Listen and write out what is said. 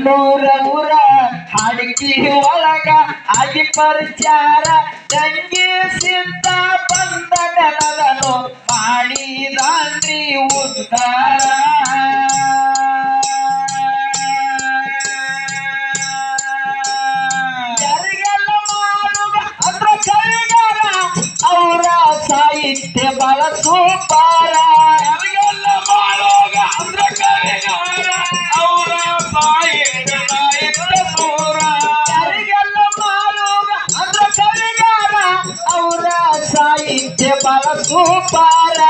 ನೂರೂರ ಹಾಡಿಕಿ ಒಳಗ ಆಗಿ ಪರಿಚಾರ ತಂಗಿ ಸಿದ್ಧ ಬಂದ ನೆಲದನು ಮಾಡಿದಾನ್ರಿ ಉದ್ಧಾರ ಯಾರಿಗೆಲ್ಲ ಮಾಡುವ ಅಂದ್ರ ಕೈಗಾರ ಅವರ ಸಾಹಿತ್ಯ ಬಲ ಸೂಪಾರ ಯಾರಿಗೆಲ್ಲ ಮಾಡುವಾಗ ಅಂದ್ರ ಕೈಗಾರ ಅವರ ಸಾಹಿತ್ಯ ಸೂರ ಯಾರಿಗೆಲ್ಲ ಮಾಡುವ ಅಂದ್ರ ಕೈಗಾರ ಅವರ ಸಾಹಿತ್ಯ ಬಲ ಸೂಪಾರ